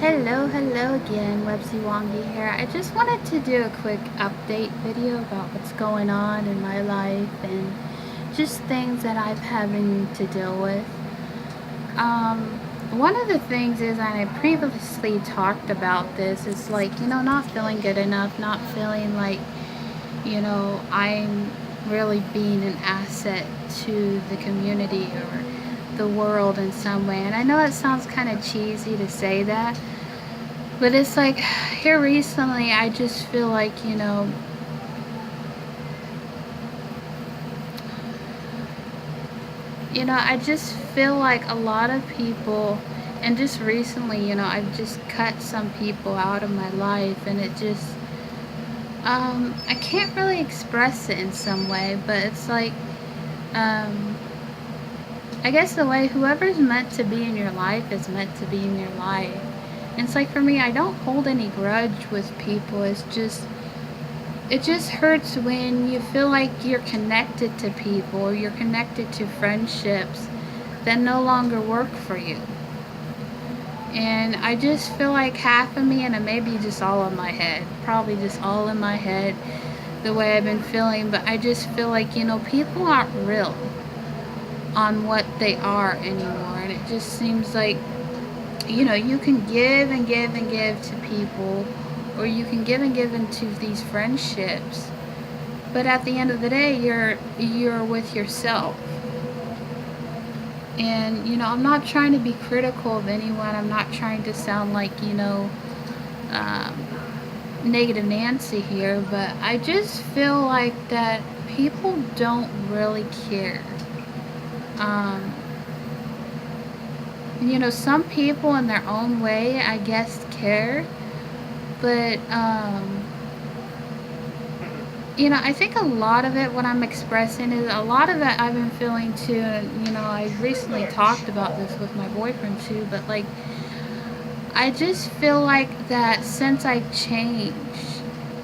Hello again, Websy Wongi here. I just wanted to do a quick update video about what's going on in my life and just things that I'm having to deal with. One of the things is, and I previously talked about this, is like, not feeling good enough, not feeling like, I'm really being an asset to the community or the world in some way. And I know it sounds kind of cheesy to say that, but it's like here recently, I just feel like, I just feel like a lot of people, and just recently, I've just cut some people out of my life, and it just, I can't really express it in some way, but it's like, um, I guess the way whoever's meant to be in your life is meant to be in your life. And it's like for me, I don't hold any grudge with people. It just hurts when you feel like you're connected to people or you're connected to friendships that no longer work for you. And I just feel like half of me, and it may be just all in my head, probably just all in my head, the way I've been feeling, but I just feel like, people aren't real on what they are anymore. And it just seems like, you can give and give and give to people, or you can give and give into these friendships, but at the end of the day, you're with yourself. And I'm not trying to be critical of anyone. I'm not trying to sound like, um, negative Nancy here, but I just feel like that people don't really care. um, some people in their own way, I guess, care, but I think a lot of it, what I'm expressing, is a lot of it I've been feeling too. And I recently talked about this with my boyfriend too, but like, I just feel like that since I've changed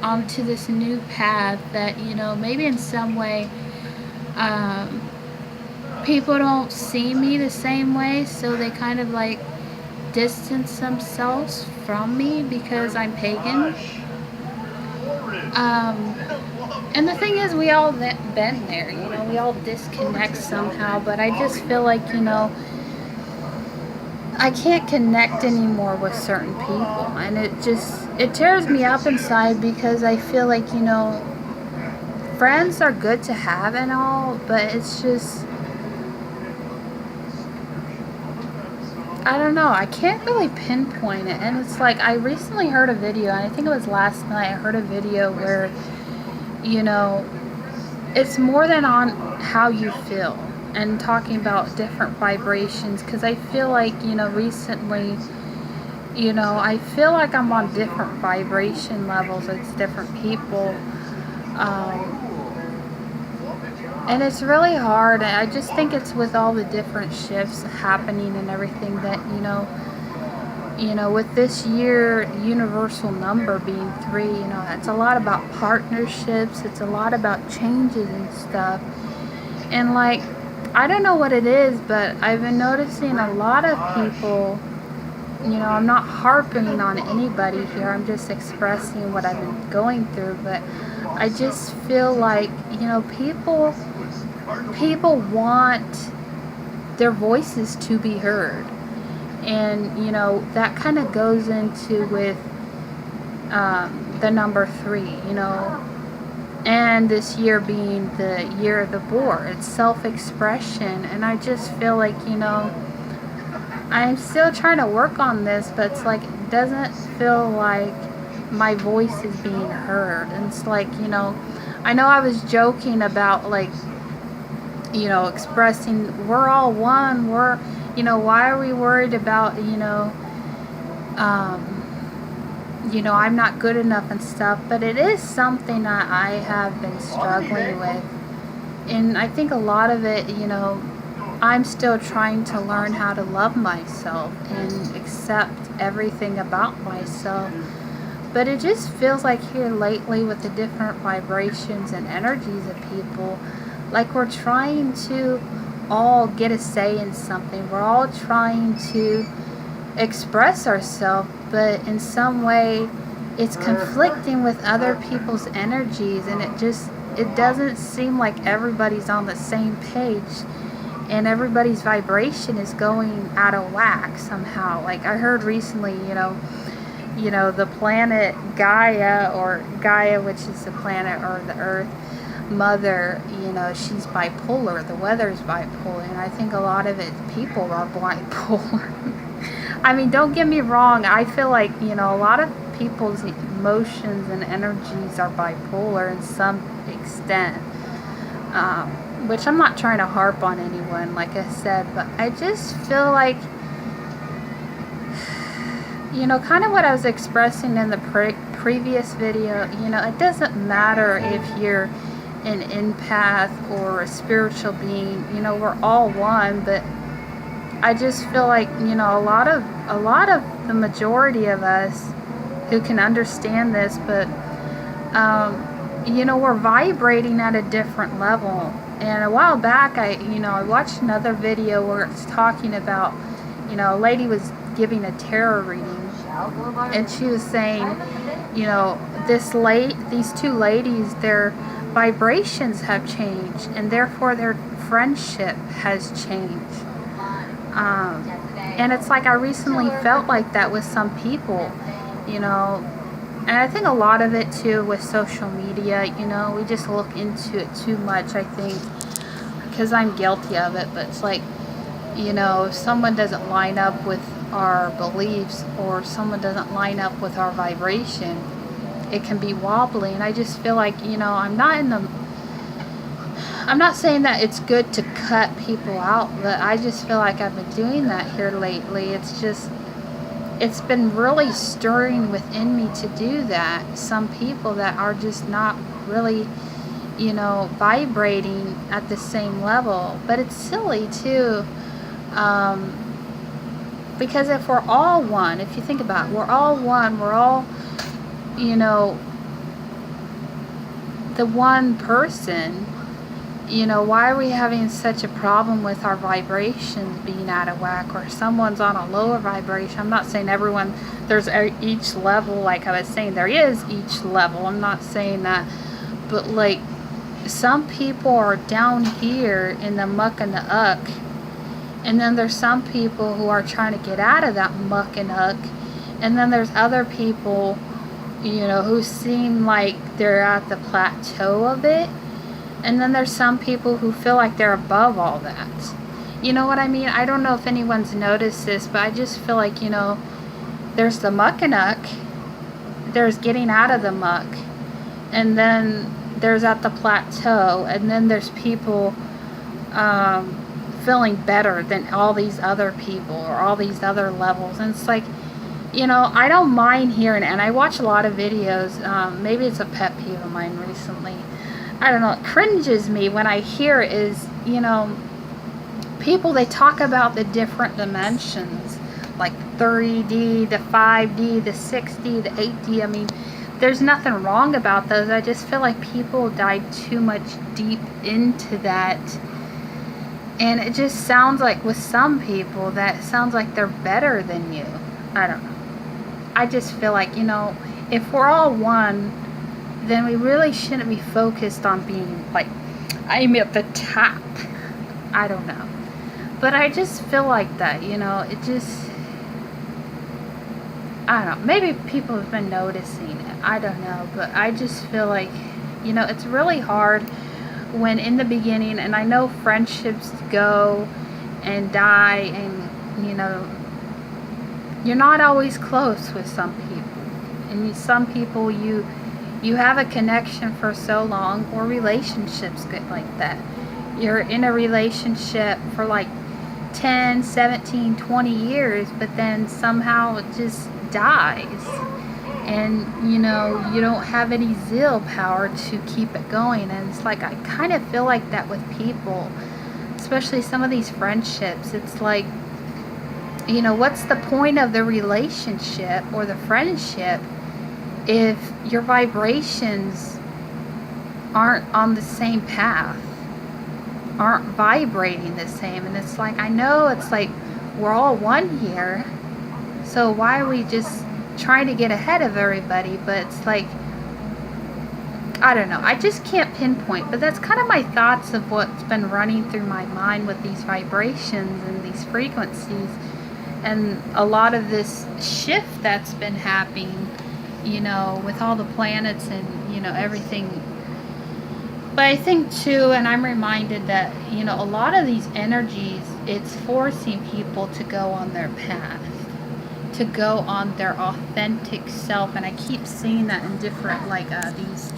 onto this new path, that maybe in some way, um, people don't see me the same way, so they kind of like distance themselves from me because I'm pagan. Um, and the thing is, we all been there, we all disconnect somehow, but I just feel like, I can't connect anymore with certain people, and it tears me up inside because I feel like, friends are good to have and all, but it's just, I don't know, I can't really pinpoint it. And it's like, I recently heard a video, and I think it was last night, I heard a video where, you know, it's more than on how you feel, and talking about different vibrations, because I feel like, recently, I feel like I'm on different vibration levels with different people. And it's really hard. I just think it's with all the different shifts happening and everything that, with this year universal number being 3, it's a lot about partnerships, it's a lot about changes and stuff. And like, I don't know what it is, but I've been noticing a lot of people, I'm not harping on anybody here, I'm just expressing what I've been going through, but I just feel like, people want their voices to be heard. And that kind of goes into with the number 3, and this year being the year of the boar. It's self-expression, and I just feel like, I'm still trying to work on this, but it's like, it doesn't feel like my voice is being heard. And it's like, I know I was joking about, like, expressing we're all one, why are we worried about, I'm not good enough and stuff, but it is something that I have been struggling with. And I think a lot of it, I'm still trying to learn how to love myself and accept everything about myself. But it just feels like here lately, with the different vibrations and energies of people, like we're trying to all get a say in something. We're all trying to express ourselves, but in some way it's conflicting with other people's energies, and it doesn't seem like everybody's on the same page, and everybody's vibration is going out of whack somehow. Like I heard recently, the planet Gaia, or Gaia, which is the planet or the Earth Mother, she's bipolar. The weather's bipolar, and I think a lot of it, people are bipolar. I mean, don't get me wrong. I feel like, a lot of people's emotions and energies are bipolar in some extent. Which I'm not trying to harp on anyone, like I said, but I just feel like, kind of what I was expressing in the previous video, it doesn't matter if you're an empath or a spiritual being, we're all one, but I just feel like, a lot of the majority of us who can understand this, but, we're vibrating at a different level. And a while back, I watched another video where it's talking about, a lady was giving a tarot reading, and she was saying, these two ladies, their vibrations have changed, and therefore their friendship has changed. And it's like I recently felt like that with some people, and I think a lot of it too with social media, we just look into it too much, I think, because I'm guilty of it. But it's like, if someone doesn't line up with our beliefs, or someone doesn't line up with our vibration, it can be wobbly. And I just feel like, I'm not saying that it's good to cut people out, but I just feel like I've been doing that here lately. It's been really stirring within me to do that. Some people that are just not really, vibrating at the same level. But it's silly too, because if we're all one, if you think about it, we're all one, we're all, the one person, why are we having such a problem with our vibrations being out of whack, or someone's on a lower vibration? I'm not saying everyone, there's each level, like I was saying, there is each level. I'm not saying that, but like some people are down here in the muck and the uck, and then there's some people who are trying to get out of that muck and uck, and then there's other people, who seem like they're at the plateau of it. And then there's some people who feel like they're above all that. You know what I mean? I don't know if anyone's noticed this, but I just feel like, there's the muck and uck, there's getting out of the muck, and then there's at the plateau, and then there's people feeling better than all these other people, or all these other levels. And it's like, I don't mind hearing it, and I watch a lot of videos. Maybe it's a pet peeve of mine recently. I don't know, it cringes me when I hear is, people, they talk about the different dimensions, like 3D, the 5D, the 6D, the 8D. I mean, there's nothing wrong about those. I just feel like people dive too much deep into that. And it just sounds like with some people, that sounds like they're better than you. I don't know. I just feel like, if we're all one, then we really shouldn't be focused on being like, I'm at the top. I don't know. But I just feel like that, it just, I don't know. Maybe people have been noticing it. I don't know. But I just feel like, it's really hard when in the beginning, and I know friendships go and die, and, you're not always close with some people. And some people you have a connection for so long, or relationships get like that. You're in a relationship for like 10, 17, 20 years, but then somehow it just dies. And, you don't have any zeal power to keep it going. And it's like, I kind of feel like that with people, especially some of these friendships. It's like, what's the point of the relationship or the friendship if your vibrations aren't on the same path, aren't vibrating the same? And it's like, I know it's like we're all one here, So why are we just trying to get ahead of everybody? But it's like, I don't know. I just can't pinpoint. But that's kind of my thoughts of what's been running through my mind with these vibrations and these frequencies. And a lot of this shift that's been happening, with all the planets and, everything. But I think too, and I'm reminded that, a lot of these energies, it's forcing people to go on their path, to go on their authentic self. And I keep seeing that in different, like, these,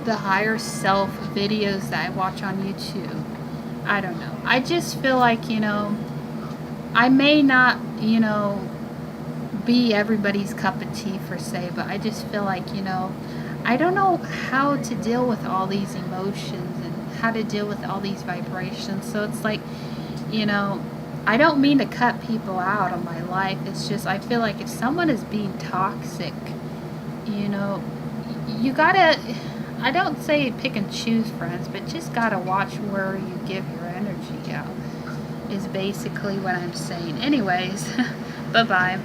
the higher self videos that I watch on YouTube. I don't know. I just feel like, I may not, be everybody's cup of tea per se, but I just feel like, I don't know how to deal with all these emotions and how to deal with all these vibrations. So it's like, I don't mean to cut people out of my life. It's just, I feel like if someone is being toxic, you gotta, I don't say pick and choose friends, but just gotta watch where you give your energy out, is basically what I'm saying. Anyways, bye-bye.